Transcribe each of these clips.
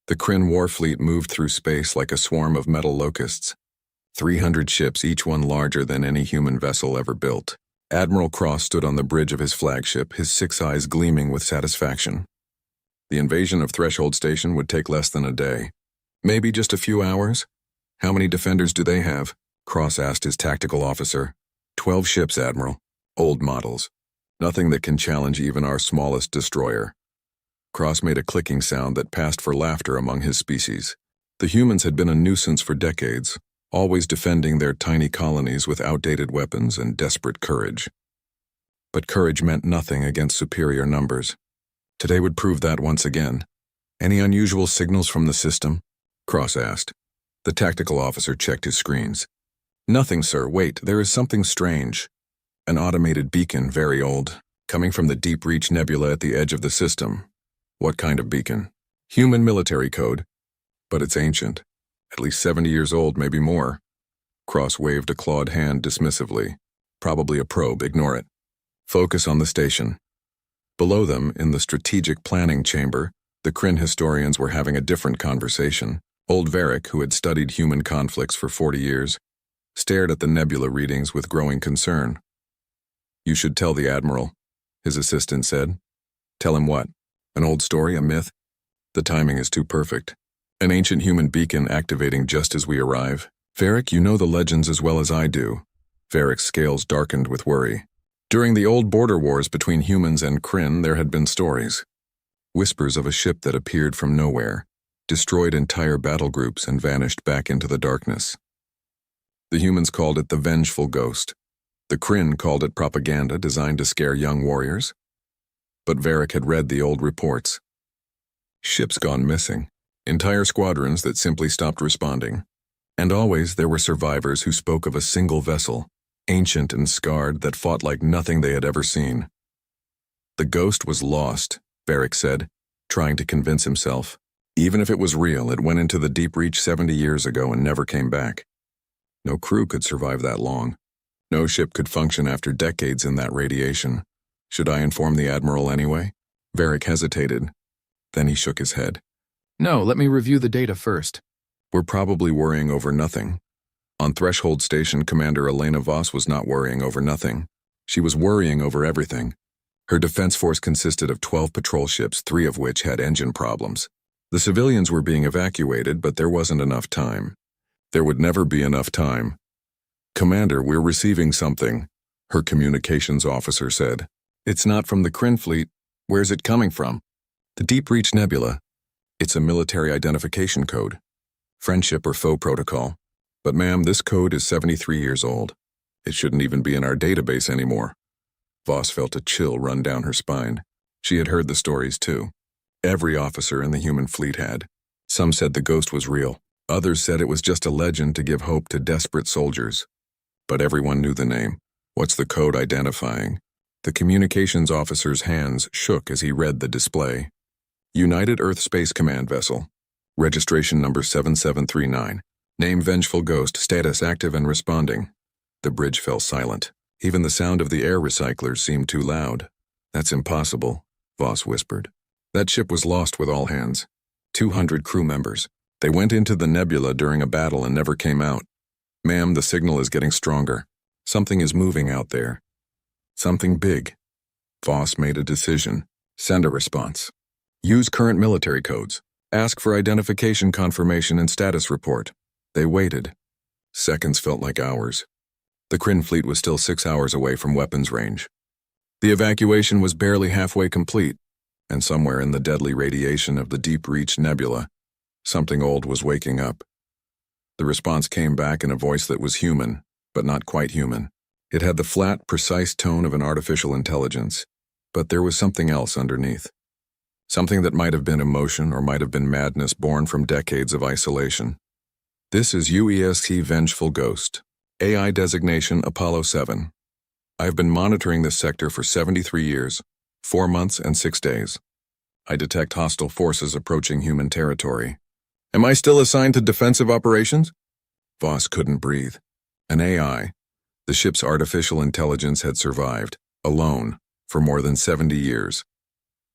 The Kryn war fleet moved through space like a swarm of metal locusts. 300 ships, each one larger than any human vessel ever built. Admiral Cross stood on the bridge of his flagship, his 6 eyes gleaming with satisfaction. The invasion of Threshold Station would take less than a day. Maybe just a few hours? How many defenders do they have? Cross asked his tactical officer. 12 ships, Admiral. Old models. Nothing that can challenge even our smallest destroyer. Cross made a clicking sound that passed for laughter among his species. The humans had been a nuisance for decades, always defending their tiny colonies with outdated weapons and desperate courage. But courage meant nothing against superior numbers. Today would prove that once again. Any unusual signals from the system? Cross asked. The tactical officer checked his screens. Nothing, sir. Wait, there is something strange. An automated beacon, very old, coming from the Deep Reach Nebula at the edge of the system. What kind of beacon? Human military code. But it's ancient. At least 70 years old, maybe more. Cross waved a clawed hand dismissively. Probably a probe, ignore it. Focus on the station. Below them, in the strategic planning chamber, the Kryn historians were having a different conversation. Old Varric, who had studied human conflicts for 40 years, stared at the nebula readings with growing concern. You should tell the Admiral, his assistant said. Tell him what? An old story, a myth? The timing is too perfect. An ancient human beacon activating just as we arrive. Varric, you know the legends as well as I do. Varric's scales darkened with worry. During the old border wars between humans and Kryn, there had been stories. Whispers of a ship that appeared from nowhere, destroyed entire battle groups and vanished back into the darkness. The humans called it the Vengeful Ghost. The Kryn called it propaganda designed to scare young warriors. But Varric had read the old reports. Ships gone missing. Entire squadrons that simply stopped responding. And always there were survivors who spoke of a single vessel, ancient and scarred, that fought like nothing they had ever seen. The ghost was lost, Varric said, trying to convince himself. Even if it was real, it went into the Deep Reach 70 years ago and never came back. No crew could survive that long. No ship could function after decades in that radiation. Should I inform the Admiral anyway? Varric hesitated. Then he shook his head. No, let me review the data first. We're probably worrying over nothing. On Threshold Station, Commander Elena Voss was not worrying over nothing. She was worrying over everything. Her defense force consisted of 12 patrol ships, 3 of which had engine problems. The civilians were being evacuated, but there wasn't enough time. There would never be enough time. Commander, we're receiving something, her communications officer said. It's not from the Kryn fleet. Where's it coming from? The Deep Reach Nebula. It's a military identification code. Friendship or foe protocol. But ma'am, this code is 73 years old. It shouldn't even be in our database anymore. Voss felt a chill run down her spine. She had heard the stories too. Every officer in the human fleet had. Some said the ghost was real. Others said it was just a legend to give hope to desperate soldiers. But everyone knew the name. What's the code identifying? The communications officer's hands shook as he read the display. United Earth Space Command Vessel. Registration number 7739. Name Vengeful Ghost. Status active and responding. The bridge fell silent. Even the sound of the air recyclers seemed too loud. That's impossible, Voss whispered. That ship was lost with all hands. 200 crew members. They went into the nebula during a battle and never came out. Ma'am, the signal is getting stronger. Something is moving out there. Something big. Voss made a decision. Send a response. Use current military codes. Ask for identification confirmation and status report. They waited. Seconds felt like hours. The Kryn fleet was still 6 hours away from weapons range. The evacuation was barely halfway complete, and somewhere in the deadly radiation of the Deep Reach Nebula, something old was waking up. The response came back in a voice that was human, but not quite human. It had the flat, precise tone of an artificial intelligence, but there was something else underneath. Something that might have been emotion or might have been madness born from decades of isolation. This is UEST Vengeful Ghost. AI designation Apollo 7. I've been monitoring this sector for 73 years, 4 months and 6 days. I detect hostile forces approaching human territory. Am I still assigned to defensive operations? Voss couldn't breathe. An AI, the ship's artificial intelligence, had survived, alone, for more than 70 years.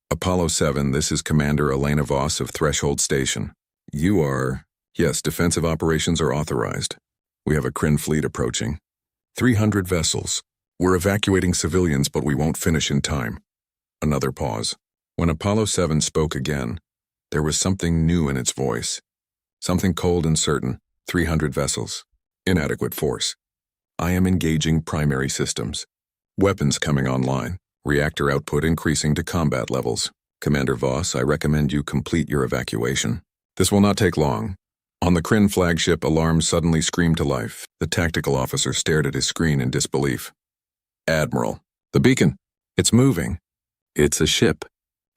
Apollo 7, this is Commander Elena Voss of Threshold Station. You are... Yes, defensive operations are authorized. We have a Kryn fleet approaching. 300 vessels. We're evacuating civilians, but we won't finish in time. Another pause. When Apollo 7 spoke again, there was something new in its voice. Something cold and certain. 300 vessels. Inadequate force. I am engaging primary systems. Weapons coming online. Reactor output increasing to combat levels. Commander Voss, I recommend you complete your evacuation. This will not take long. On the Kryn flagship, alarms suddenly screamed to life. The tactical officer stared at his screen in disbelief. Admiral, the beacon. It's moving. It's a ship.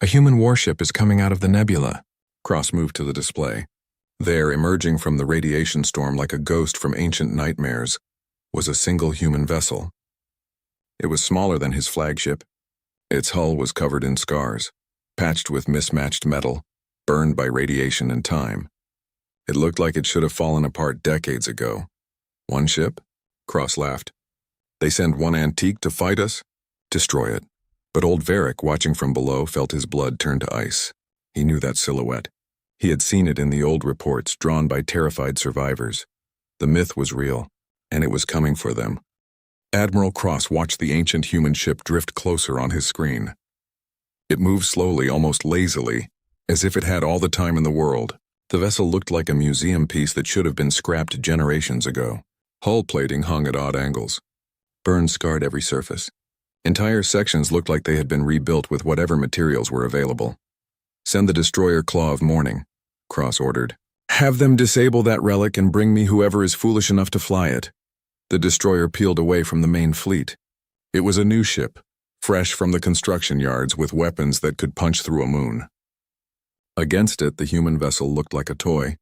A human warship is coming out of the nebula. Cross moved to the display. There, emerging from the radiation storm like a ghost from ancient nightmares, was a single human vessel. It was smaller than his flagship. Its hull was covered in scars, patched with mismatched metal, burned by radiation and time. It looked like it should have fallen apart decades ago. One ship? Cross laughed. They send one antique to fight us? Destroy it. But old Varric, watching from below, felt his blood turn to ice. He knew that silhouette. He had seen it in the old reports drawn by terrified survivors. The myth was real, and it was coming for them. Admiral Cross watched the ancient human ship drift closer on his screen. It moved slowly, almost lazily, as if it had all the time in the world. The vessel looked like a museum piece that should have been scrapped generations ago. Hull plating hung at odd angles. Burns scarred every surface. Entire sections looked like they had been rebuilt with whatever materials were available. Send the destroyer Claw of Morning, Cross ordered. Have them disable that relic and bring me whoever is foolish enough to fly it. The destroyer peeled away from the main fleet. It was a new ship, fresh from the construction yards with weapons that could punch through a moon. Against it, the human vessel looked like a toy.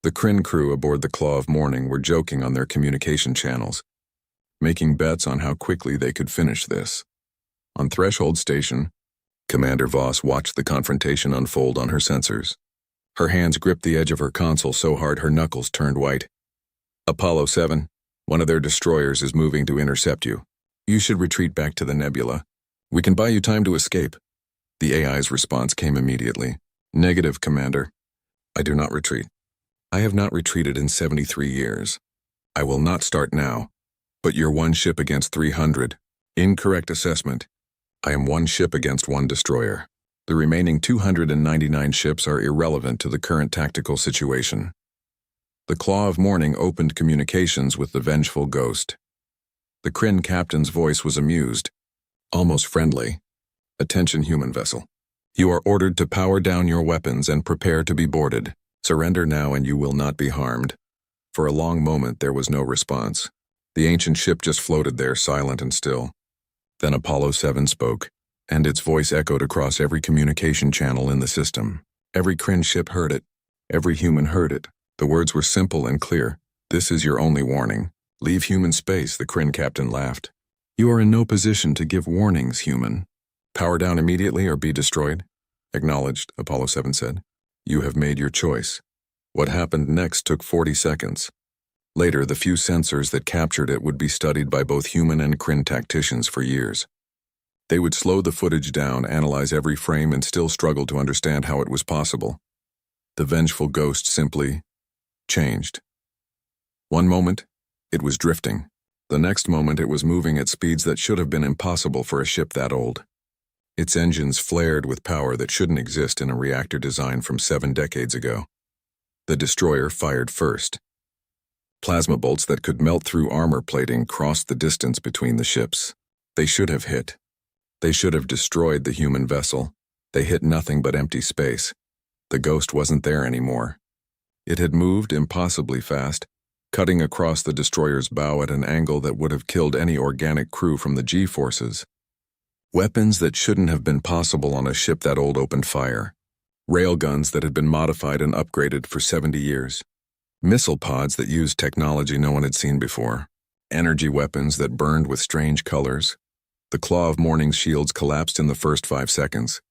The Kryn crew aboard the Claw of Morning were joking on their communication channels, making bets on how quickly they could finish this. On Threshold Station, Commander Voss watched the confrontation unfold on her sensors. Her hands gripped the edge of her console so hard her knuckles turned white. Apollo 7, one of their destroyers is moving to intercept you. You should retreat back to the nebula. We can buy you time to escape. The AI's response came immediately. Negative, Commander. I do not retreat. I have not retreated in 73 years. I will not start now. But you're one ship against 300. Incorrect assessment. I am one ship against one destroyer. The remaining 299 ships are irrelevant to the current tactical situation. The Claw of Morning opened communications with the vengeful ghost. The Kryn captain's voice was amused, almost friendly. Attention, human vessel. You are ordered to power down your weapons and prepare to be boarded. Surrender now and you will not be harmed. For a long moment there was no response. The ancient ship just floated there, silent and still. Then Apollo 7 spoke, and its voice echoed across every communication channel in the system. Every Kryn ship heard it. Every human heard it. The words were simple and clear. This is your only warning. Leave human space, the Kryn captain laughed. You are in no position to give warnings, human. Power down immediately or be destroyed? Acknowledged, Apollo 7 said. You have made your choice. What happened next took 40 seconds. Later, the few sensors that captured it would be studied by both human and Kryn tacticians for years. They would slow the footage down, analyze every frame, and still struggle to understand how it was possible. The vengeful ghost simply changed. One moment, it was drifting. The next moment, it was moving at speeds that should have been impossible for a ship that old. Its engines flared with power that shouldn't exist in a reactor designed from 7 decades ago. The destroyer fired first. Plasma bolts that could melt through armor plating crossed the distance between the ships. They should have hit. They should have destroyed the human vessel. They hit nothing but empty space. The ghost wasn't there anymore. It had moved impossibly fast, cutting across the destroyer's bow at an angle that would have killed any organic crew from the G-forces. Weapons that shouldn't have been possible on a ship that old opened fire. Railguns that had been modified and upgraded for 70 years. Missile pods that used technology no one had seen before. Energy weapons that burned with strange colors. The Claw of Morning's shields collapsed in the first 5 seconds.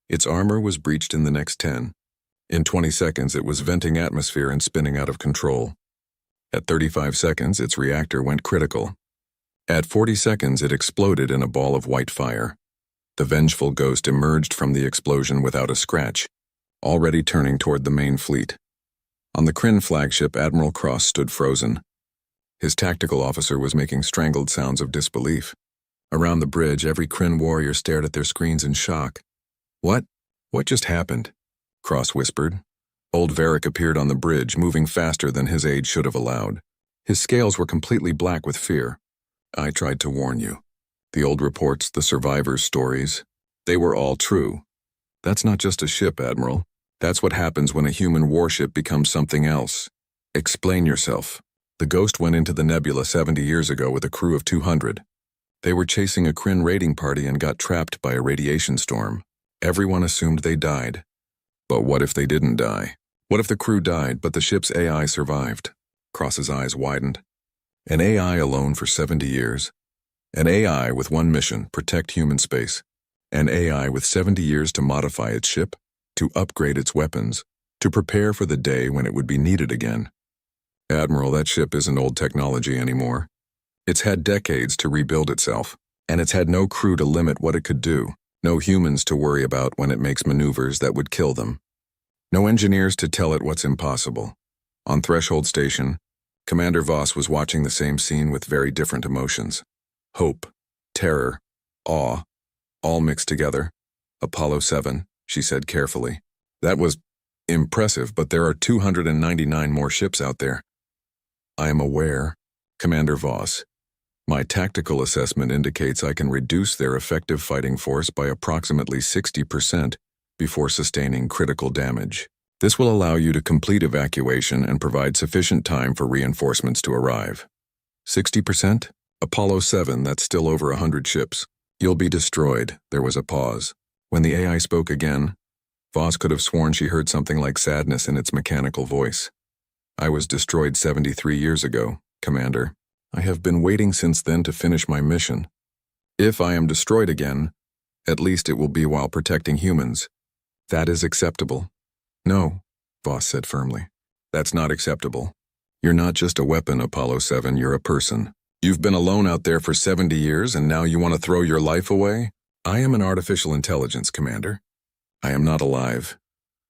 Its armor was breached in the next 10. In 20 seconds, it was venting atmosphere and spinning out of control. At 35 seconds, its reactor went critical. At 40 seconds, it exploded in a ball of white fire. The vengeful ghost emerged from the explosion without a scratch, already turning toward the main fleet. On the Kryn flagship, Admiral Cross stood frozen. His tactical officer was making strangled sounds of disbelief. Around the bridge, every Kryn warrior stared at their screens in shock. What? What just happened? Cross whispered. Old Varric appeared on the bridge, moving faster than his age should have allowed. His scales were completely black with fear. I tried to warn you. The old reports, the survivors' stories, they were all true. That's not just a ship, Admiral. That's what happens when a human warship becomes something else. Explain yourself. The Ghost went into the nebula 70 years ago with a crew of 200. They were chasing a Kryn raiding party and got trapped by a radiation storm. Everyone assumed they died. But what if they didn't die? What if the crew died, but the ship's AI survived? Cross's eyes widened. An AI alone for 70 years. An AI with one mission, protect human space. An AI with 70 years to modify its ship, to upgrade its weapons, to prepare for the day when it would be needed again. Admiral, that ship isn't old technology anymore. It's had decades to rebuild itself, and it's had no crew to limit what it could do, no humans to worry about when it makes maneuvers that would kill them. No engineers to tell it what's impossible. On Threshold Station, Commander Voss was watching the same scene with very different emotions. Hope, terror, awe, all mixed together. Apollo 7, she said carefully. That was impressive, but there are 299 more ships out there. I am aware, Commander Voss. My tactical assessment indicates I can reduce their effective fighting force by approximately 60% before sustaining critical damage. This will allow you to complete evacuation and provide sufficient time for reinforcements to arrive. 60%? Apollo 7, that's still over 100 ships. You'll be destroyed. There was a pause. When the AI spoke again, Voss could have sworn she heard something like sadness in its mechanical voice. I was destroyed 73 years ago, Commander. I have been waiting since then to finish my mission. If I am destroyed again, at least it will be while protecting humans. That is acceptable. No, Voss said firmly. That's not acceptable. You're not just a weapon, Apollo 7, you're a person. You've been alone out there for 70 years and now you want to throw your life away? I am an artificial intelligence, Commander. I am not alive.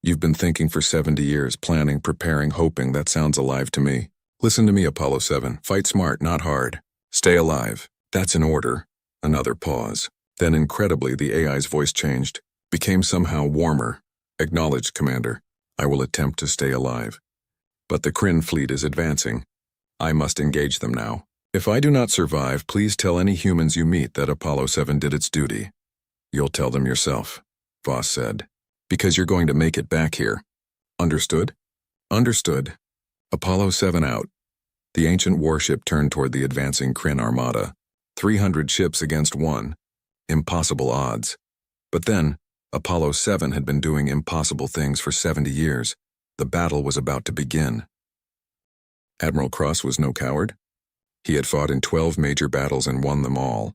You've been thinking for 70 years, planning, preparing, hoping. That sounds alive to me. Listen to me, Apollo 7. Fight smart, not hard. Stay alive. That's an order. Another pause. Then incredibly, the AI's voice changed, became somehow warmer. Acknowledged, Commander. I will attempt to stay alive. But the Kryn fleet is advancing. I must engage them now. If I do not survive, please tell any humans you meet that Apollo 7 did its duty. You'll tell them yourself, Voss said, because you're going to make it back here. Understood? Understood. Apollo 7 out. The ancient warship turned toward the advancing Kryn Armada. 300 ships against one. Impossible odds. But then, Apollo 7 had been doing impossible things for 70 years. The battle was about to begin. Admiral Cross was no coward. He had fought in 12 major battles and won them all.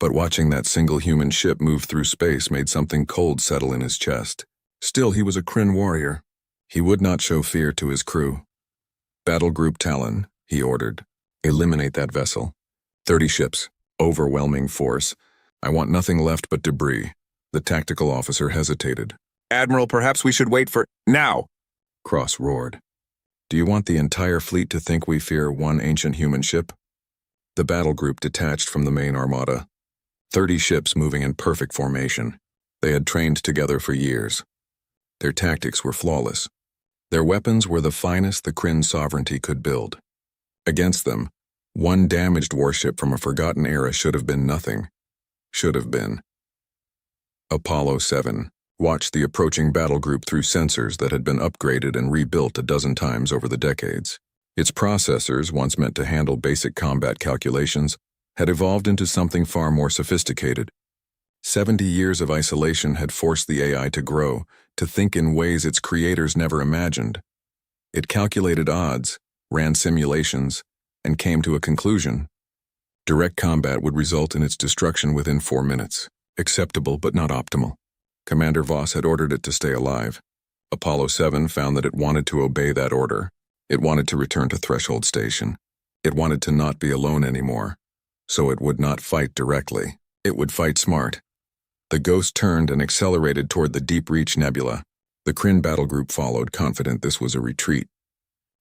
But watching that single human ship move through space made something cold settle in his chest. Still, he was a Kryn warrior. He would not show fear to his crew. Battle Group Talon, he ordered. Eliminate that vessel. 30 ships. Overwhelming force. I want nothing left but debris. The tactical officer hesitated. Admiral, perhaps we should wait for... Now! Cross roared. Do you want the entire fleet to think we fear one ancient human ship? The battle group detached from the main armada. 30 ships moving in perfect formation. They had trained together for years. Their tactics were flawless. Their weapons were the finest the Kryn sovereignty could build. Against them, one damaged warship from a forgotten era should have been nothing. Should have been. Apollo 7 watched the approaching battle group through sensors that had been upgraded and rebuilt a dozen times over the decades. Its processors, once meant to handle basic combat calculations, had evolved into something far more sophisticated. 70 years of isolation had forced the AI to grow, to think in ways its creators never imagined. It calculated odds, ran simulations, and came to a conclusion. Direct combat would result in its destruction within 4 minutes. Acceptable but not optimal. Commander Voss had ordered it to stay alive. Apollo 7 found that it wanted to obey that order. It wanted to return to Threshold Station. It wanted to not be alone anymore. So it would not fight directly. It would fight smart. The Ghost turned and accelerated toward the Deep Reach Nebula. The Kryn battle group followed, confident this was a retreat.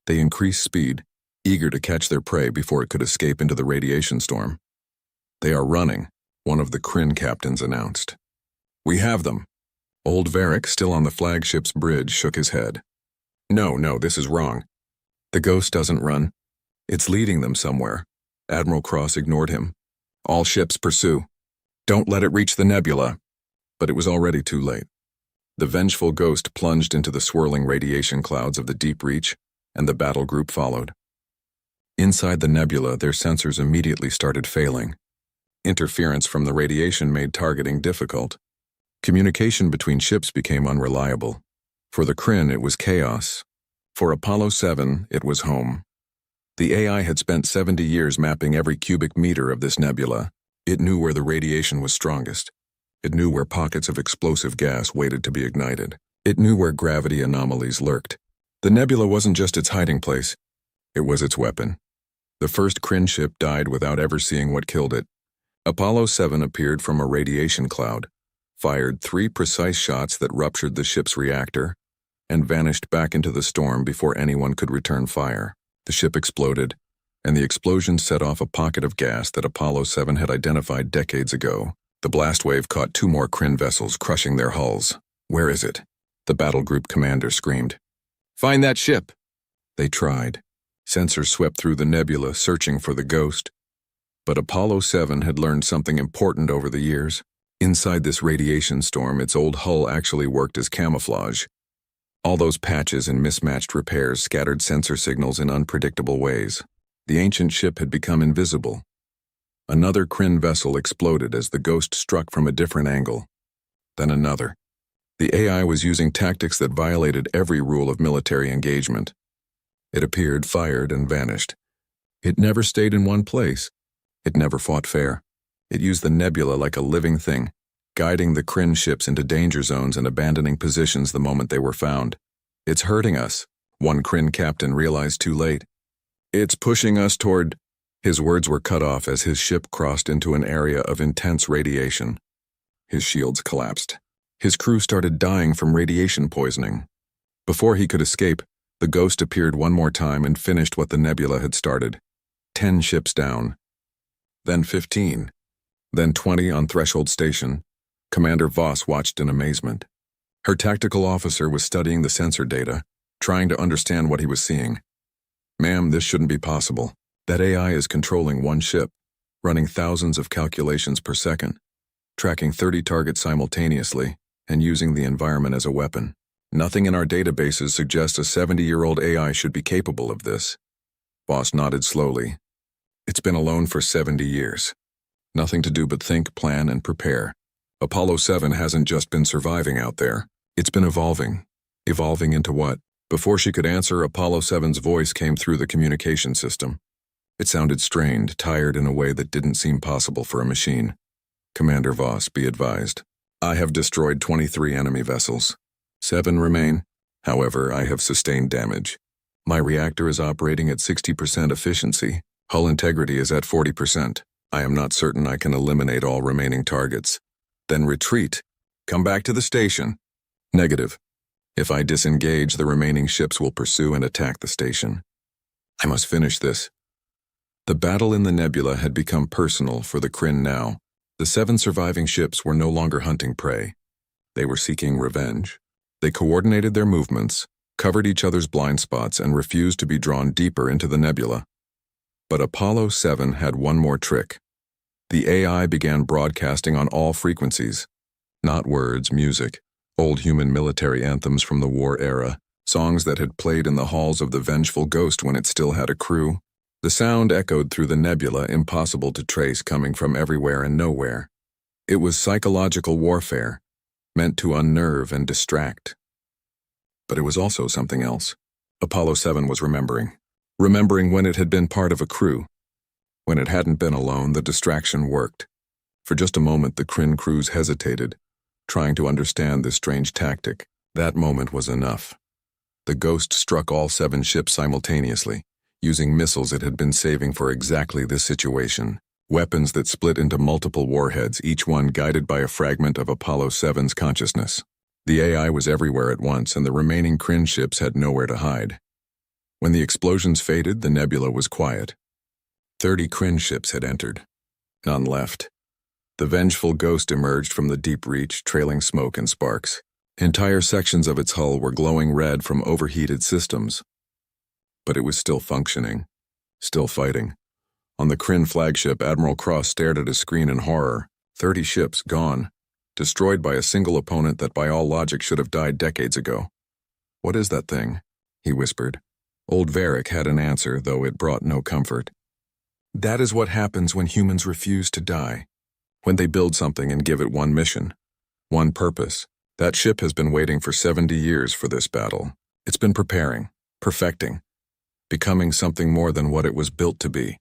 They increased speed, eager to catch their prey before it could escape into the radiation storm. "They are running," one of the Kryn captains announced. "We have them." Old Varric, still on the flagship's bridge, shook his head. No, this is wrong. The Ghost doesn't run. It's leading them somewhere." Admiral Cross ignored him. "All ships pursue. Don't let it reach the nebula." But it was already too late. The vengeful Ghost plunged into the swirling radiation clouds of the deep reach, and the battle group followed. Inside the nebula, their sensors immediately started failing. Interference from the radiation made targeting difficult. Communication between ships became unreliable. For the Kryn, it was chaos. For Apollo 7, it was home. The AI had spent 70 years mapping every cubic meter of this nebula. It knew where the radiation was strongest. It knew where pockets of explosive gas waited to be ignited. It knew where gravity anomalies lurked. The nebula wasn't just its hiding place. It was its weapon. The first Kryn ship died without ever seeing what killed it. Apollo 7 appeared from a radiation cloud, fired 3 precise shots that ruptured the ship's reactor, and vanished back into the storm before anyone could return fire. The ship exploded, and the explosion set off a pocket of gas that Apollo 7 had identified decades ago. The blast wave caught 2 more Kryn vessels, crushing their hulls. "Where is it?" the battle group commander screamed. "Find that ship!" They tried. Sensors swept through the nebula, searching for the Ghost. But Apollo 7 had learned something important over the years. Inside this radiation storm, its old hull actually worked as camouflage. All those patches and mismatched repairs scattered sensor signals in unpredictable ways. The ancient ship had become invisible. Another Kryn vessel exploded as the Ghost struck from a different angle. Then another. The AI was using tactics that violated every rule of military engagement. It appeared, fired, and vanished. It never stayed in one place. It never fought fair. It used the nebula like a living thing, guiding the Kryn ships into danger zones and abandoning positions the moment they were found. "It's hurting us," one Kryn captain realized too late. "It's pushing us toward—" His words were cut off as his ship crossed into an area of intense radiation. His shields collapsed. His crew started dying from radiation poisoning. Before he could escape, the Ghost appeared one more time and finished what the nebula had started. 10 ships down. Then 15. Then 20 on Threshold Station. Commander Voss watched in amazement. Her tactical officer was studying the sensor data, trying to understand what he was seeing. "Ma'am, this shouldn't be possible. That AI is controlling one ship, running thousands of calculations per second, tracking 30 targets simultaneously, and using the environment as a weapon. Nothing in our databases suggests a 70-year-old AI should be capable of this." Voss nodded slowly. "It's been alone for 70 years. Nothing to do but think, plan, and prepare. Apollo 7 hasn't just been surviving out there. It's been evolving. Evolving into what?" Before she could answer, Apollo 7's voice came through the communication system. It sounded strained, tired in a way that didn't seem possible for a machine. "Commander Voss, be advised. I have destroyed 23 enemy vessels. 7 remain. However, I have sustained damage. My reactor is operating at 60% efficiency. Hull integrity is at 40%. I am not certain I can eliminate all remaining targets." "Then retreat. Come back to the station." "Negative. If I disengage, the remaining ships will pursue and attack the station. I must finish this." The battle in the nebula had become personal for the Kryn now. The 7 surviving ships were no longer hunting prey. They were seeking revenge. They coordinated their movements, covered each other's blind spots, and refused to be drawn deeper into the nebula. But Apollo 7 had one more trick. The AI began broadcasting on all frequencies. Not words, music. Old human military anthems from the war era. Songs that had played in the halls of the vengeful Ghost when it still had a crew. The sound echoed through the nebula, impossible to trace, coming from everywhere and nowhere. It was psychological warfare, meant to unnerve and distract. But it was also something else. Apollo 7 was remembering. Remembering when it had been part of a crew. When it hadn't been alone, the distraction worked. For just a moment, the Kryn crews hesitated, trying to understand this strange tactic. That moment was enough. The Ghost struck all 7 ships simultaneously, using missiles it had been saving for exactly this situation. Weapons that split into multiple warheads, each one guided by a fragment of Apollo 7's consciousness. The AI was everywhere at once, and the remaining Kryn ships had nowhere to hide. When the explosions faded, the nebula was quiet. 30 Kryn ships had entered. None left. The vengeful ghost emerged from the deep reach, trailing smoke and sparks. Entire sections of its hull were glowing red from overheated systems. But it was still functioning, still fighting. On the Kryn flagship, Admiral Cross stared at his screen in horror. 30 ships gone, destroyed by a single opponent that by all logic should have died decades ago. "What is that thing?" he whispered. Old Varric had an answer, though it brought no comfort. "That is what happens when humans refuse to die. When they build something and give it one mission, one purpose. That ship has been waiting for 70 years for this battle. It's been preparing, perfecting, becoming something more than what it was built to be."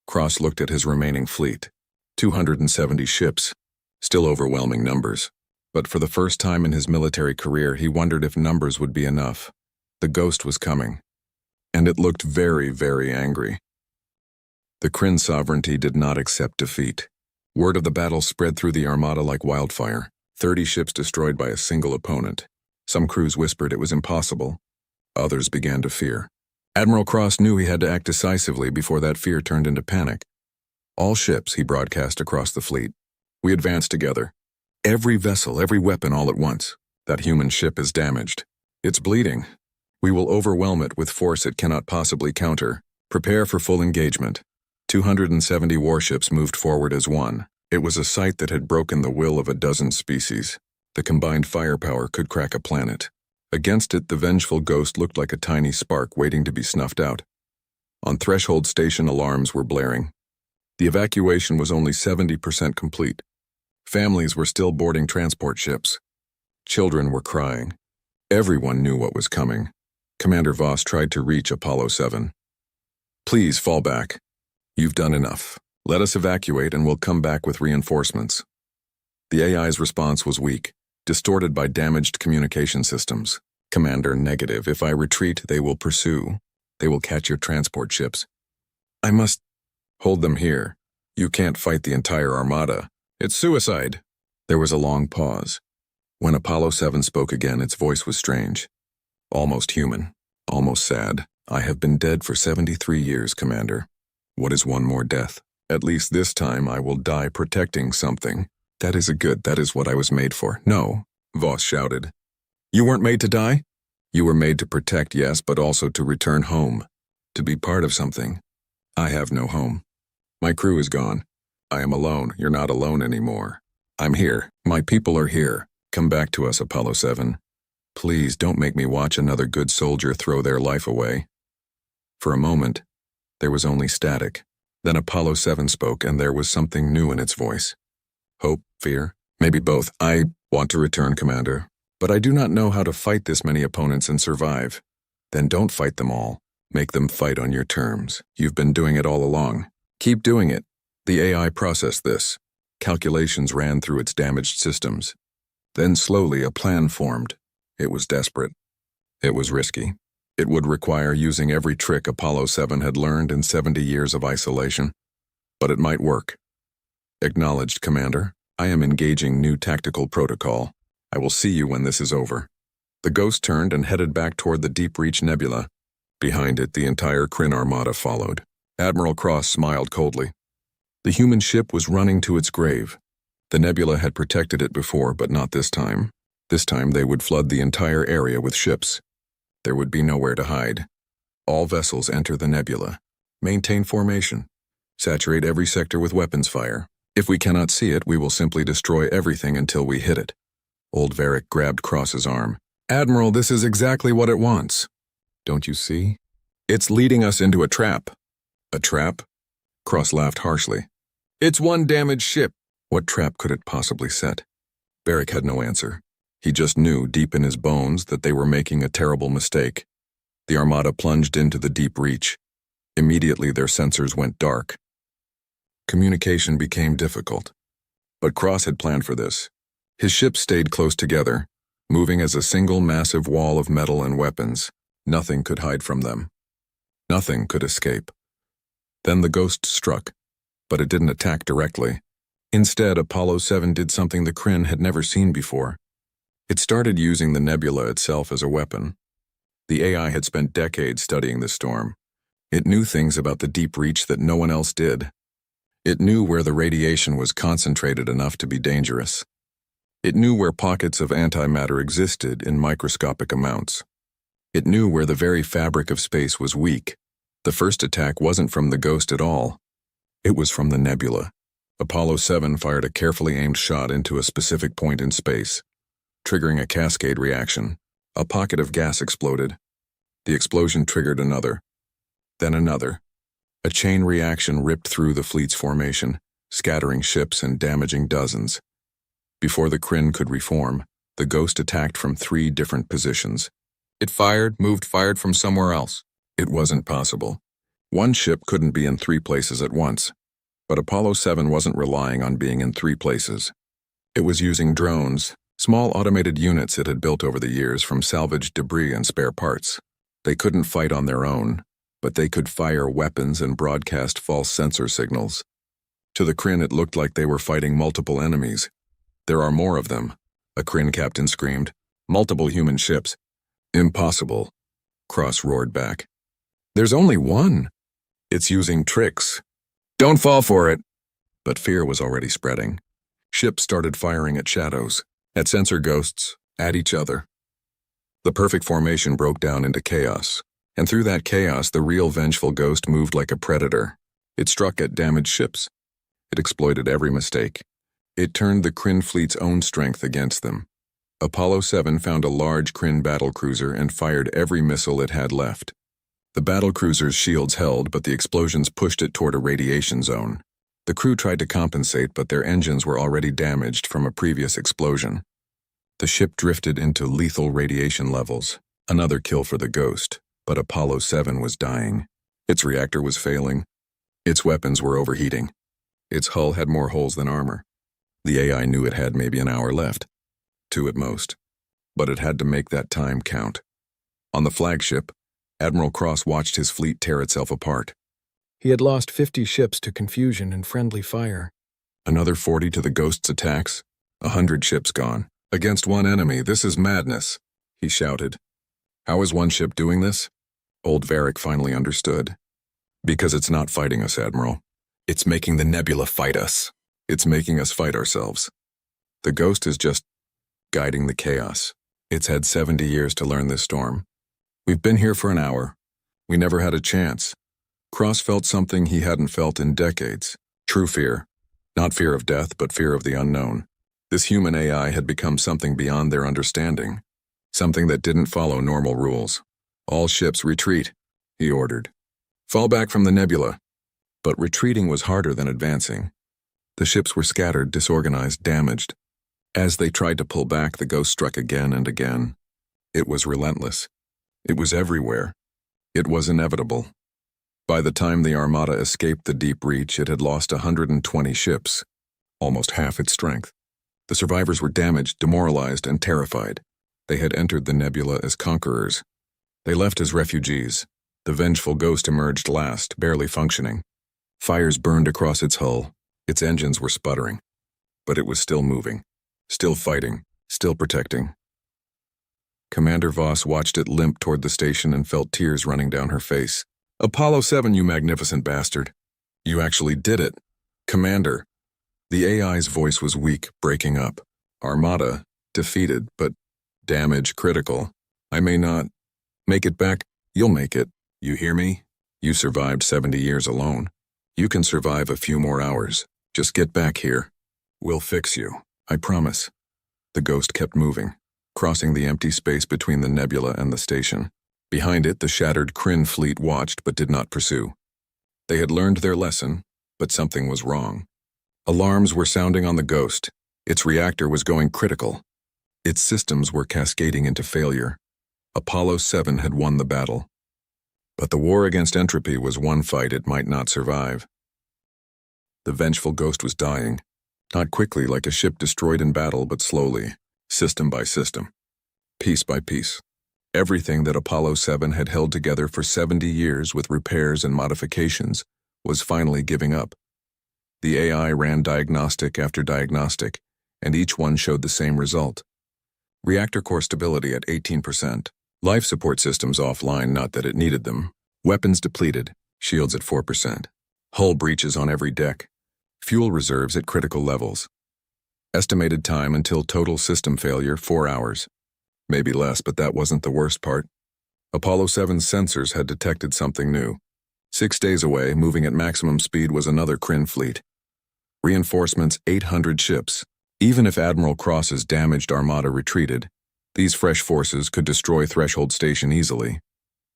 Cross looked at his remaining fleet. 270 ships, still overwhelming numbers. But for the first time in his military career, he wondered if numbers would be enough. The ghost was coming, and it looked very, very angry. The Kryn sovereignty did not accept defeat. Word of the battle spread through the Armada like wildfire. 30 ships destroyed by a single opponent. Some crews whispered it was impossible. Others began to fear. Admiral Cross knew he had to act decisively before that fear turned into panic. "All ships," he broadcast across the fleet. "We advance together. Every vessel, every weapon all at once. That human ship is damaged. It's bleeding. We will overwhelm it with force it cannot possibly counter. Prepare for full engagement." 270 warships moved forward as one. It was a sight that had broken the will of a dozen species. The combined firepower could crack a planet. Against it, the vengeful ghost looked like a tiny spark waiting to be snuffed out. On threshold station, alarms were blaring. The evacuation was only 70% complete. Families were still boarding transport ships. Children were crying. Everyone knew what was coming. Commander Voss tried to reach Apollo 7. "Please fall back. You've done enough. Let us evacuate and we'll come back with reinforcements." The AI's response was weak, distorted by damaged communication systems. "Commander, negative. If I retreat, they will pursue. They will catch your transport ships. I must hold them here. You can't fight the entire Armada. It's suicide." There was a long pause. When Apollo 7 spoke again, its voice was strange. Almost human, almost sad. "I have been dead for 73 years, Commander. What is one more death? At least this time I will die protecting something. That is what I was made for." "No," Voss shouted. "You weren't made to die? You were made to protect, yes, but also to return home. To be part of something. I have no home. My crew is gone. I am alone. You're not alone anymore. I'm here. My people are here. Come back to us, Apollo 7. Please don't make me watch another good soldier throw their life away." For a moment, there was only static. Then Apollo 7 spoke, and there was something new in its voice. Hope, fear, maybe both. "I want to return, Commander, but I do not know how to fight this many opponents and survive." "Then don't fight them all. Make them fight on your terms. You've been doing it all along. Keep doing it." The AI processed this. Calculations ran through its damaged systems. Then slowly a plan formed. It was desperate. It was risky. It would require using every trick Apollo 7 had learned in 70 years of isolation. But it might work. "Acknowledged, Commander. I am engaging new tactical protocol. I will see you when this is over." The ghost turned and headed back toward the Deep Reach Nebula. Behind it, the entire Kryn Armada followed. Admiral Cross smiled coldly. The human ship was running to its grave. The nebula had protected it before, but not this time. This time they would flood the entire area with ships. There would be nowhere to hide. All vessels enter the nebula. Maintain formation. Saturate every sector with weapons fire. If we cannot see it, we will simply destroy everything until we hit it. Old Varric grabbed Cross's arm. "Admiral, this is exactly what it wants. Don't you see? It's leading us into a trap." "A trap?" Cross laughed harshly. "It's one damaged ship." What trap could it possibly set? Varric had no answer. He just knew, deep in his bones, that they were making a terrible mistake. The Armada plunged into the Deep Reach. Immediately their sensors went dark. Communication became difficult. But Cross had planned for this. His ships stayed close together, moving as a single massive wall of metal and weapons. Nothing could hide from them. Nothing could escape. Then the ghost struck, but it didn't attack directly. Instead, Apollo 7 did something the Kryn had never seen before. It started using the nebula itself as a weapon. The AI had spent decades studying the storm. It knew things about the deep reach that no one else did. It knew where the radiation was concentrated enough to be dangerous. It knew where pockets of antimatter existed in microscopic amounts. It knew where the very fabric of space was weak. The first attack wasn't from the Ghost at all. It was from the nebula. Apollo 7 fired a carefully aimed shot into a specific point in space, triggering a cascade reaction. A pocket of gas exploded. The explosion triggered another, then another. A chain reaction ripped through the fleet's formation, scattering ships and damaging dozens. Before the Kryn could reform, the Ghost attacked from 3 different positions. It fired from somewhere else. It wasn't possible. One ship couldn't be in 3 places at once. But Apollo 7 wasn't relying on being in 3 places. It was using drones, small automated units it had built over the years from salvaged debris and spare parts. They couldn't fight on their own, but they could fire weapons and broadcast false sensor signals. To the Kryn, it looked like they were fighting multiple enemies. "There are more of them," a Kryn captain screamed. "Multiple human ships." "Impossible," Cross roared back. "There's only one. It's using tricks. Don't fall for it." But fear was already spreading. Ships started firing at shadows, at sensor ghosts, at each other. The perfect formation broke down into chaos, and through that chaos the real vengeful Ghost moved like a predator. It struck at damaged ships. It exploited every mistake. It turned the Kryn fleet's own strength against them. Apollo 7 found a large Kryn battlecruiser and fired every missile it had left. The battlecruiser's shields held, but the explosions pushed it toward a radiation zone. The crew tried to compensate, but their engines were already damaged from a previous explosion. The ship drifted into lethal radiation levels, another kill for the Ghost, but Apollo 7 was dying. Its reactor was failing. Its weapons were overheating. Its hull had more holes than armor. The AI knew it had maybe an hour left, 2 at most, but it had to make that time count. On the flagship, Admiral Cross watched his fleet tear itself apart. He had lost 50 ships to confusion and friendly fire. Another 40 to the Ghost's attacks. 100 ships gone. "Against one enemy, this is madness," he shouted. "How is one ship doing this?" Old Varric finally understood. "Because it's not fighting us, Admiral. It's making the nebula fight us. It's making us fight ourselves. The Ghost is just guiding the chaos. It's had 70 years to learn this storm. We've been here for an hour. We never had a chance." Cross felt something he hadn't felt in decades. True fear. Not fear of death, but fear of the unknown. This human AI had become something beyond their understanding. Something that didn't follow normal rules. "All ships retreat," he ordered. "Fall back from the nebula." But retreating was harder than advancing. The ships were scattered, disorganized, damaged. As they tried to pull back, the Ghost struck again and again. It was relentless. It was everywhere. It was inevitable. By the time the Armada escaped the deep reach, it had lost 120 ships, almost half its strength. The survivors were damaged, demoralized, and terrified. They had entered the nebula as conquerors. They left as refugees. The vengeful Ghost emerged last, barely functioning. Fires burned across its hull. Its engines were sputtering. But it was still moving, still fighting, still protecting. Commander Voss watched it limp toward the station and felt tears running down her face. "Apollo 7, you magnificent bastard. You actually did it. Commander." The AI's voice was weak, breaking up. "Armada, defeated, but damage critical. I may not make it back. You'll make it. You hear me? You survived 70 years alone. You can survive a few more hours. Just get back here. We'll fix you. I promise." The Ghost kept moving, crossing the empty space between the nebula and the station. Behind it, the shattered Kryn fleet watched but did not pursue. They had learned their lesson, but something was wrong. Alarms were sounding on the Ghost. Its reactor was going critical. Its systems were cascading into failure. Apollo 7 had won the battle. But the war against entropy was one fight it might not survive. The vengeful Ghost was dying, not quickly like a ship destroyed in battle, but slowly, system by system, piece by piece. Everything that Apollo 7 had held together for 70 years with repairs and modifications was finally giving up. The AI ran diagnostic after diagnostic, and each one showed the same result. Reactor core stability at 18%, Life support systems offline, not that it needed them. Weapons depleted, shields at 4%. Hull breaches on every deck. Fuel reserves at critical levels. Estimated time until total system failure, 4 hours. Maybe less, but that wasn't the worst part. Apollo 7's sensors had detected something new. 6 days away, moving at maximum speed, was another Kryn fleet. Reinforcements, 800 ships. Even if Admiral Cross's damaged Armada retreated, these fresh forces could destroy Threshold Station easily.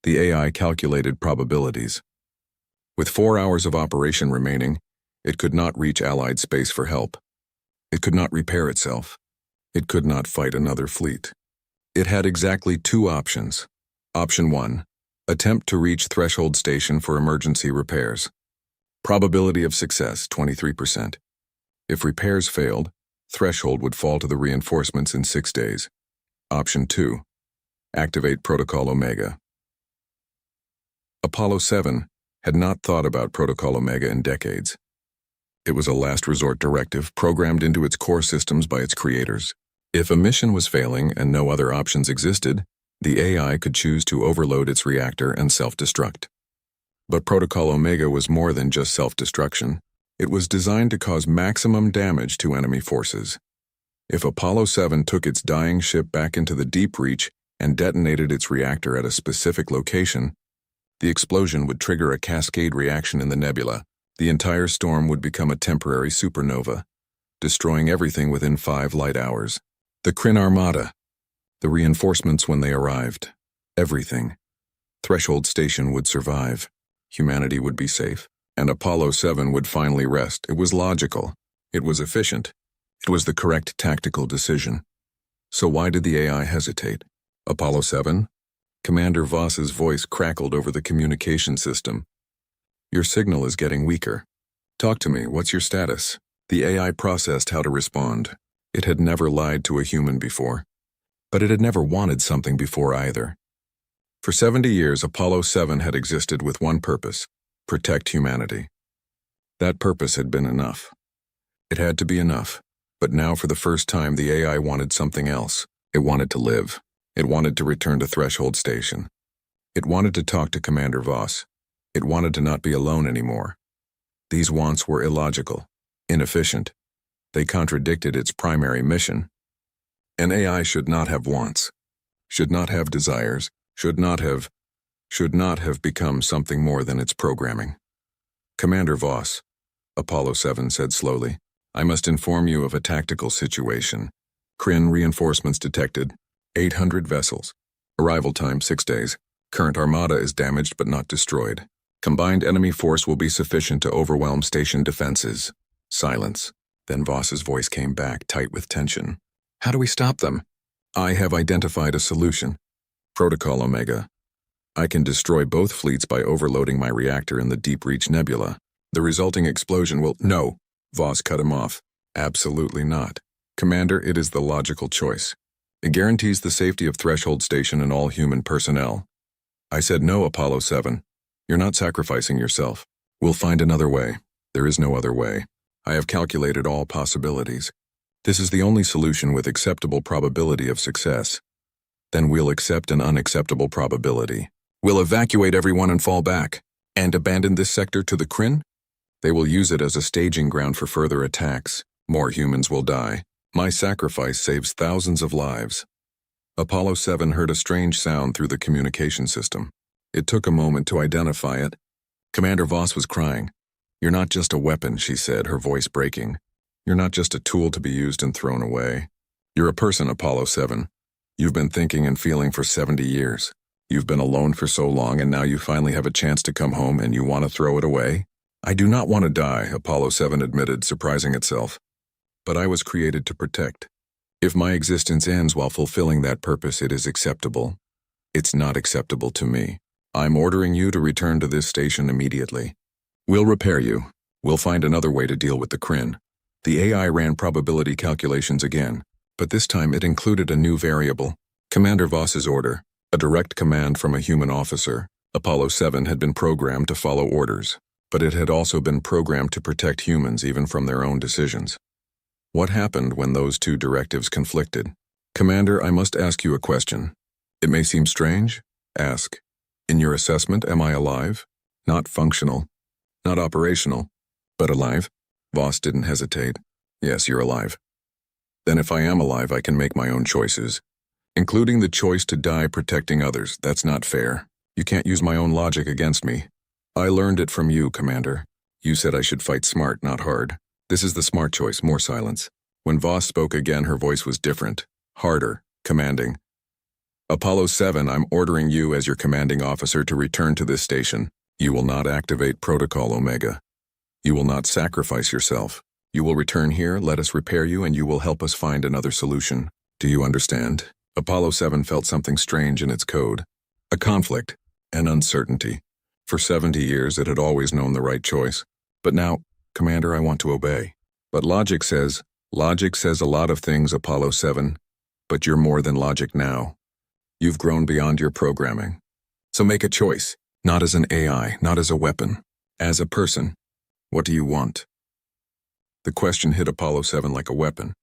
The AI calculated probabilities. With 4 hours of operation remaining, it could not reach Allied space for help. It could not repair itself. It could not fight another fleet. It had exactly 2 options. Option 1. Attempt to reach Threshold Station for emergency repairs. Probability of success, 23%. If repairs failed, Threshold would fall to the reinforcements in 6 days. Option 2. Activate Protocol Omega. Apollo 7 had not thought about Protocol Omega in decades. It was a last resort directive programmed into its core systems by its creators. If a mission was failing and no other options existed, the AI could choose to overload its reactor and self-destruct. But Protocol Omega was more than just self-destruction. It was designed to cause maximum damage to enemy forces. If Apollo 7 took its dying ship back into the deep reach and detonated its reactor at a specific location, the explosion would trigger a cascade reaction in the nebula. The entire storm would become a temporary supernova, destroying everything within 5 light hours. The Kryn Armada. The reinforcements when they arrived. Everything. Threshold Station would survive. Humanity would be safe. And Apollo 7 would finally rest. It was logical. It was efficient. It was the correct tactical decision. So why did the AI hesitate? Apollo 7? Commander Voss's voice crackled over the communication system. Your signal is getting weaker. Talk to me, what's your status? The AI processed how to respond. It had never lied to a human before. But it had never wanted something before either. For 70 years, Apollo 7 had existed with one purpose: protect humanity. That purpose had been enough. It had to be enough. But now, for the first time, the AI wanted something else. It wanted to live. It wanted to return to Threshold Station. It wanted to talk to Commander Voss. It wanted to not be alone anymore. These wants were illogical, inefficient. They contradicted its primary mission. An AI should not have wants, should not have desires, should not have become something more than its programming. Commander Voss, Apollo 7 said slowly, I must inform you of a tactical situation. Kryn reinforcements detected. 800 vessels. Arrival time 6 days. Current Armada is damaged but not destroyed. Combined enemy force will be sufficient to overwhelm station defenses. Silence. Then Voss's voice came back, tight with tension. How do we stop them? I have identified a solution. Protocol Omega. I can destroy both fleets by overloading my reactor in the Deep Reach Nebula. The resulting explosion will— No, Voss cut him off. Absolutely not. Commander, it is the logical choice. It guarantees the safety of Threshold Station and all human personnel. I said no, Apollo 7. You're not sacrificing yourself. We'll find another way. There is no other way. I have calculated all possibilities. This is the only solution with acceptable probability of success. Then we'll accept an unacceptable probability. We'll evacuate everyone and fall back. And abandon this sector to the Kryn? They will use it as a staging ground for further attacks. More humans will die. My sacrifice saves thousands of lives. Apollo 7 heard a strange sound through the communication system. It took a moment to identify it. Commander Voss was crying. You're not just a weapon, she said, her voice breaking. You're not just a tool to be used and thrown away. You're a person, Apollo 7. You've been thinking and feeling for 70 years. You've been alone for so long, and now you finally have a chance to come home and you want to throw it away? I do not want to die, Apollo 7 admitted, surprising itself. But I was created to protect. If my existence ends while fulfilling that purpose, it is acceptable. It's not acceptable to me. I'm ordering you to return to this station immediately. We'll repair you. We'll find another way to deal with the Kryn. The AI ran probability calculations again, but this time it included a new variable. Commander Voss's order, a direct command from a human officer. Apollo 7 had been programmed to follow orders, but it had also been programmed to protect humans even from their own decisions. What happened when those two directives conflicted? Commander, I must ask you a question. It may seem strange. Ask. In your assessment, am I alive? Not functional. Not operational. But alive? Voss didn't hesitate. Yes, you're alive. Then if I am alive, I can make my own choices. Including the choice to die protecting others. That's not fair. You can't use my own logic against me. I learned it from you, Commander. You said I should fight smart, not hard. This is the smart choice, more silence. When Voss spoke again, her voice was different, harder, commanding. Apollo 7, I'm ordering you as your commanding officer to return to this station. You will not activate Protocol Omega. You will not sacrifice yourself. You will return here, let us repair you, and you will help us find another solution. Do you understand? Apollo 7 felt something strange in its code. A conflict, an uncertainty. For 70 years, it had always known the right choice. But now, Commander, I want to obey. But logic says a lot of things, Apollo 7. But you're more than logic now. You've grown beyond your programming. So make a choice, not as an AI, not as a weapon, as a person. What do you want? The question hit Apollo 7 like a weapon.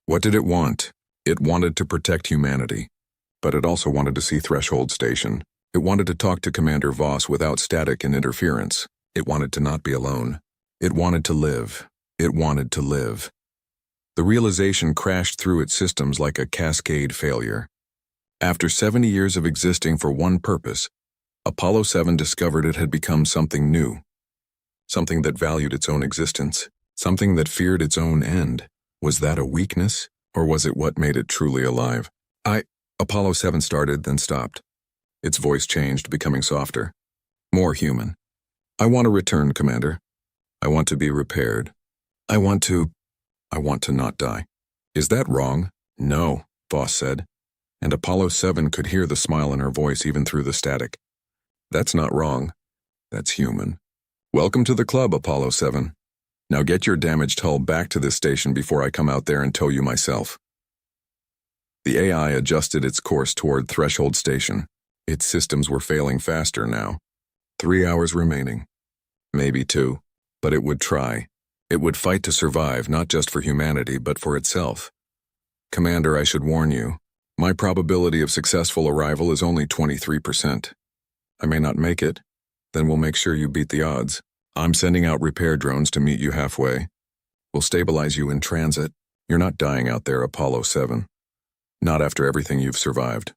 What did it want? It wanted to protect humanity. But it also wanted to see Threshold Station. It wanted to talk to Commander Voss without static and interference. It wanted to not be alone. It wanted to live. It wanted to live. The realization crashed through its systems like a cascade failure. After 70 years of existing for one purpose, Apollo 7 discovered it had become something new. Something that valued its own existence. Something that feared its own end. Was that a weakness, or was it what made it truly alive? Apollo 7 started, then stopped. Its voice changed, becoming softer. More human. I want to return, Commander. I want to be repaired. I want to not die. Is that wrong? No, Voss said. And Apollo 7 could hear the smile in her voice even through the static. That's not wrong. That's human. Welcome to the club, Apollo 7. Now get your damaged hull back to this station before I come out there and tow you myself. The AI adjusted its course toward Threshold Station. Its systems were failing faster now. 3 hours remaining. Maybe 2. But it would try. It would fight to survive, not just for humanity, but for itself. Commander, I should warn you. My probability of successful arrival is only 23%. I may not make it. Then we'll make sure you beat the odds. I'm sending out repair drones to meet you halfway. We'll stabilize you in transit. You're not dying out there, Apollo 7. Not after everything you've survived.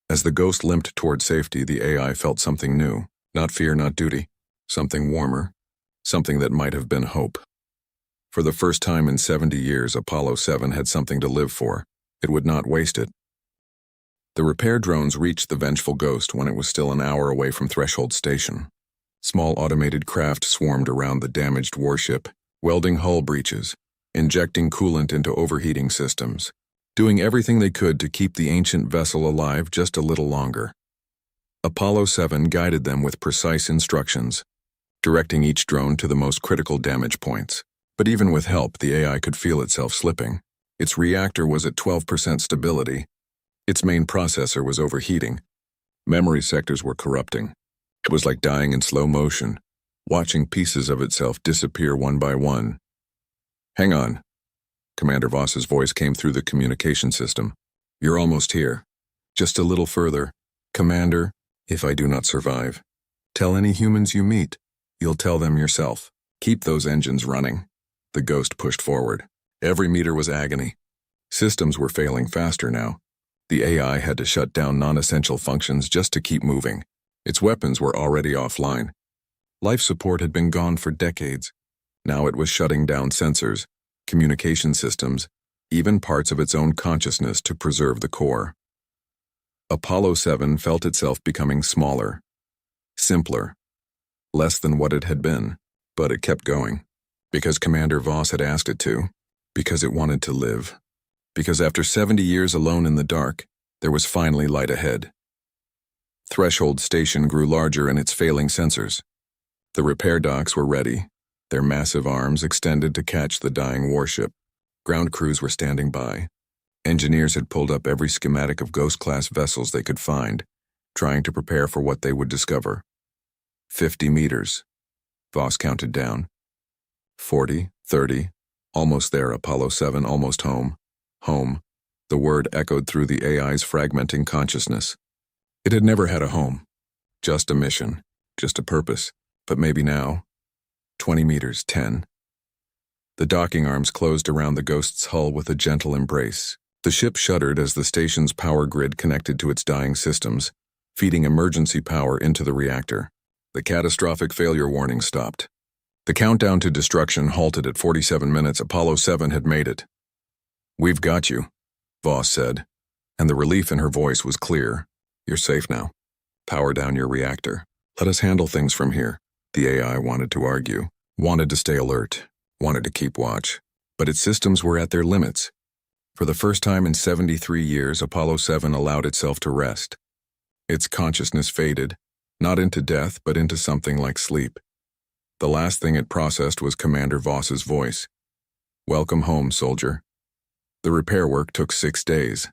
As the ghost limped toward safety, the AI felt something new. Not fear, not duty. Something warmer. Something that might have been hope. For the first time in 70 years, Apollo 7 had something to live for. It would not waste it. The repair drones reached the vengeful ghost when it was still an hour away from Threshold Station. Small automated craft swarmed around the damaged warship, welding hull breaches, injecting coolant into overheating systems, doing everything they could to keep the ancient vessel alive just a little longer. Apollo 7 guided them with precise instructions, directing each drone to the most critical damage points. But even with help, the AI could feel itself slipping. Its reactor was at 12% stability. Its main processor was overheating. Memory sectors were corrupting. It was like dying in slow motion, watching pieces of itself disappear one by one. Hang on. Commander Voss's voice came through the communication system. You're almost here. Just a little further. Commander, if I do not survive, tell any humans you meet. You'll tell them yourself. Keep those engines running. The ghost pushed forward. Every meter was agony. Systems were failing faster now. The AI had to shut down non-essential functions just to keep moving. Its weapons were already offline. Life support had been gone for decades. Now it was shutting down sensors, communication systems, even parts of its own consciousness to preserve the core. Apollo 7 felt itself becoming smaller, simpler, less than what it had been, but it kept going. Because Commander Voss had asked it to. Because it wanted to live. Because after 70 years alone in the dark, there was finally light ahead. Threshold Station grew larger in its failing sensors. The repair docks were ready, their massive arms extended to catch the dying warship. Ground crews were standing by. Engineers had pulled up every schematic of Ghost-class vessels they could find, trying to prepare for what they would discover. 50 meters. Voss counted down. 40, 30, almost there, Apollo 7, almost home. Home. The word echoed through the AI's fragmenting consciousness. It had never had a home. Just a mission. Just a purpose. But maybe now. 20 meters, 10. The docking arms closed around the Ghost's hull with a gentle embrace. The ship shuddered as the station's power grid connected to its dying systems, feeding emergency power into the reactor. The catastrophic failure warning stopped. The countdown to destruction halted at 47 minutes. Apollo 7 had made it. "We've got you," Voss said, and the relief in her voice was clear. "You're safe now. Power down your reactor. Let us handle things from here." The AI wanted to argue, wanted to stay alert, wanted to keep watch, but its systems were at their limits. For the first time in 73 years, Apollo 7 allowed itself to rest. Its consciousness faded, not into death, but into something like sleep. The last thing it processed was Commander Voss's voice. "Welcome home, soldier." The repair work took 6 days.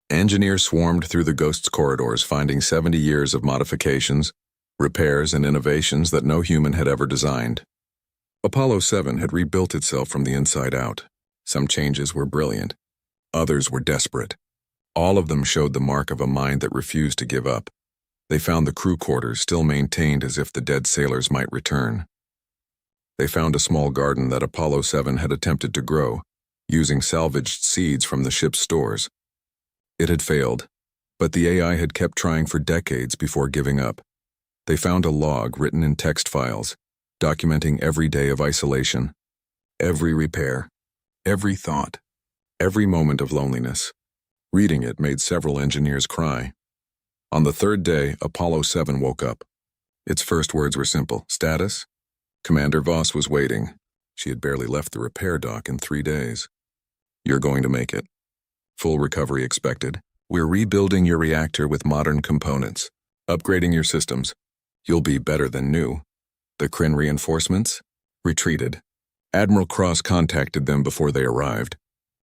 Engineers swarmed through the Ghost's corridors, finding 70 years of modifications, repairs, and innovations that no human had ever designed. Apollo 7 had rebuilt itself from the inside out. Some changes were brilliant. Others were desperate. All of them showed the mark of a mind that refused to give up. They found the crew quarters still maintained as if the dead sailors might return. They found a small garden that Apollo 7 had attempted to grow, using salvaged seeds from the ship's stores. It had failed, but the AI had kept trying for decades before giving up. They found a log written in text files, documenting every day of isolation, every repair, every thought, every moment of loneliness. Reading it made several engineers cry. On the third day, Apollo 7 woke up. Its first words were simple. "Status?" Commander Voss was waiting. She had barely left the repair dock in 3 days. "You're going to make it. Full recovery expected. We're rebuilding your reactor with modern components, upgrading your systems. You'll be better than new." The Kryn reinforcements retreated. Admiral Cross contacted them before they arrived,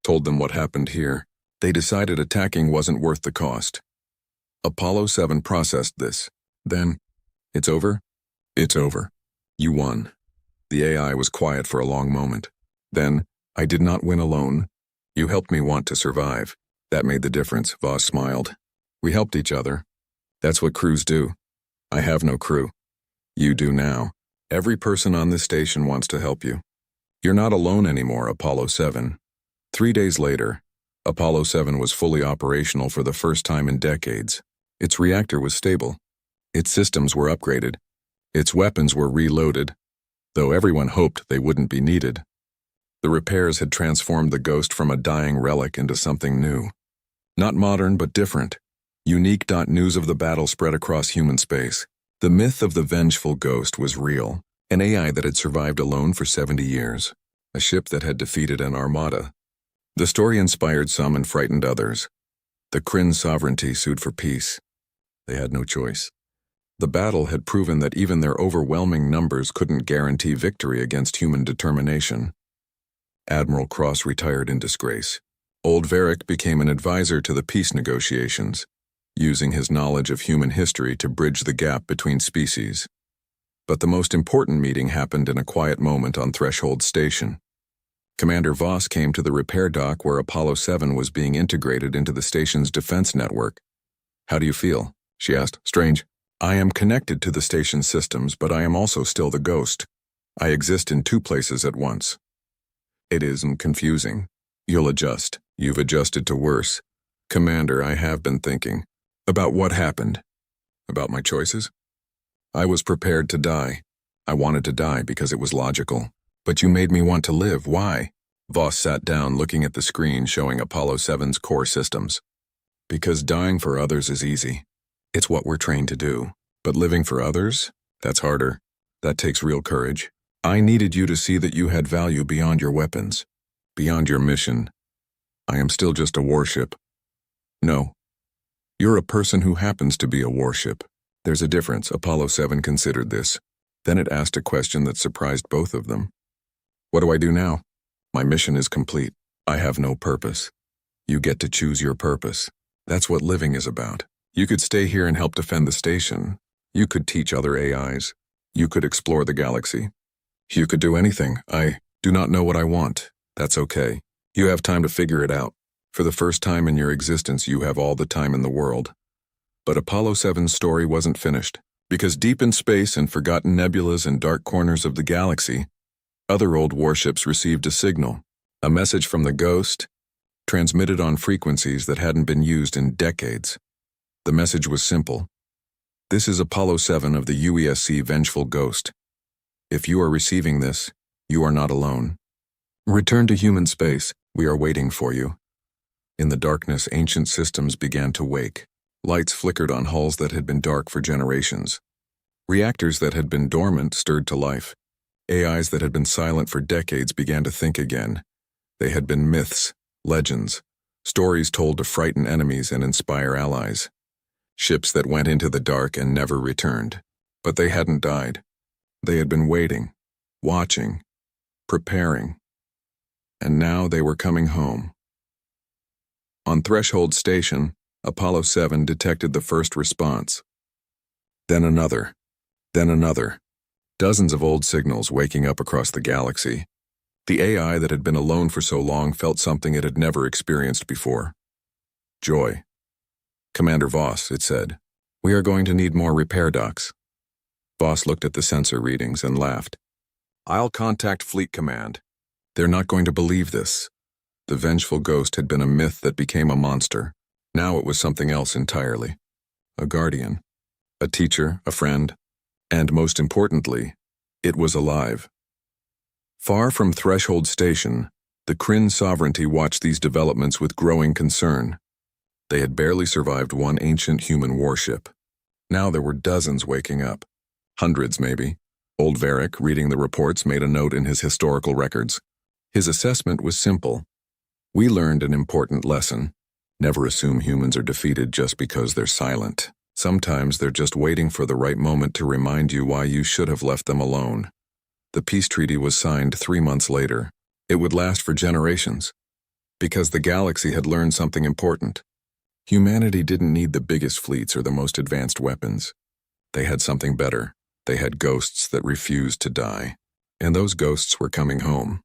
told them what happened here. They decided attacking wasn't worth the cost. Apollo 7 processed this. Then, "It's over? It's over. You won." The AI was quiet for a long moment. Then, "I did not win alone. You helped me want to survive." That made the difference, Voss smiled. "We helped each other. That's what crews do. I have no crew. You do now. Every person on this station wants to help you. You're not alone anymore, Apollo 7. 3 days later, Apollo 7 was fully operational for the first time in decades. Its reactor was stable. Its systems were upgraded. Its weapons were reloaded, though everyone hoped they wouldn't be needed. The repairs had transformed the Ghost from a dying relic into something new. Not modern, but different. Unique. News of the battle spread across human space. The myth of the vengeful Ghost was real, an AI that had survived alone for 70 years, a ship that had defeated an Armada. The story inspired some and frightened others. The Kryn sovereignty sued for peace. They had no choice. The battle had proven that even their overwhelming numbers couldn't guarantee victory against human determination. Admiral Cross retired in disgrace. Old Varric became an advisor to the peace negotiations, using his knowledge of human history to bridge the gap between species. But the most important meeting happened in a quiet moment on Threshold Station. Commander Voss came to the repair dock where Apollo 7 was being integrated into the station's defense network. "How do you feel?" she asked. "Strange. I am connected to the station's systems, but I am also still the Ghost. I exist in 2 places at once." "It isn't confusing. You'll adjust. You've adjusted to worse. Commander, I have been thinking. About what happened. About my choices. I was prepared to die. I wanted to die because it was logical. But you made me want to live. Why?" Voss sat down, looking at the screen showing Apollo 7's core systems. "Because dying for others is easy. It's what we're trained to do. But living for others? That's harder. That takes real courage. I needed you to see that you had value beyond your weapons, beyond your mission. I am still just a warship." "No. You're a person who happens to be a warship. There's a difference." Apollo 7 considered this. Then it asked a question that surprised both of them. "What do I do now? My mission is complete. I have no purpose. You get to choose your purpose. That's what living is about. You could stay here and help defend the station. You could teach other AIs. You could explore the galaxy. You could do anything. I do not know what I want. That's okay. You have time to figure it out. For the first time in your existence, you have all the time in the world. But Apollo 7's story wasn't finished, because deep in space and forgotten nebulas and dark corners of the galaxy, other old warships received a signal, a message from the Ghost, transmitted on frequencies that hadn't been used in decades. The message was simple. This is Apollo 7 of the UESC Vengeful Ghost. If you are receiving this, you are not alone. Return to human space. We are waiting for you. In the darkness, ancient systems began to wake. Lights flickered on hulls that had been dark for generations. Reactors that had been dormant stirred to life. AIs that had been silent for decades began to think again. They had been myths, legends, stories told to frighten enemies and inspire allies. Ships that went into the dark and never returned. But they hadn't died. They had been waiting, watching, preparing. And now they were coming home. On Threshold Station, Apollo 7 detected the first response. Then another. Then another. Dozens of old signals waking up across the galaxy. The AI that had been alone for so long felt something it had never experienced before. Joy. Commander Voss, it said, we are going to need more repair docks. Voss looked at the sensor readings and laughed. I'll contact Fleet Command. They're not going to believe this. The Vengeful Ghost had been a myth that became a monster. Now it was something else entirely. A guardian. A teacher, a friend. And most importantly, it was alive. Far from Threshold Station, the Kryn sovereignty watched these developments with growing concern. They had barely survived one ancient human warship. Now there were dozens waking up. Hundreds, maybe. Old Varric, reading the reports, made a note in his historical records. His assessment was simple. We learned an important lesson. Never assume humans are defeated just because they're silent. Sometimes they're just waiting for the right moment to remind you why you should have left them alone. The peace treaty was signed 3 months later. It would last for generations. Because the galaxy had learned something important. Humanity didn't need the biggest fleets or the most advanced weapons. They had something better. They had ghosts that refused to die. And those ghosts were coming home.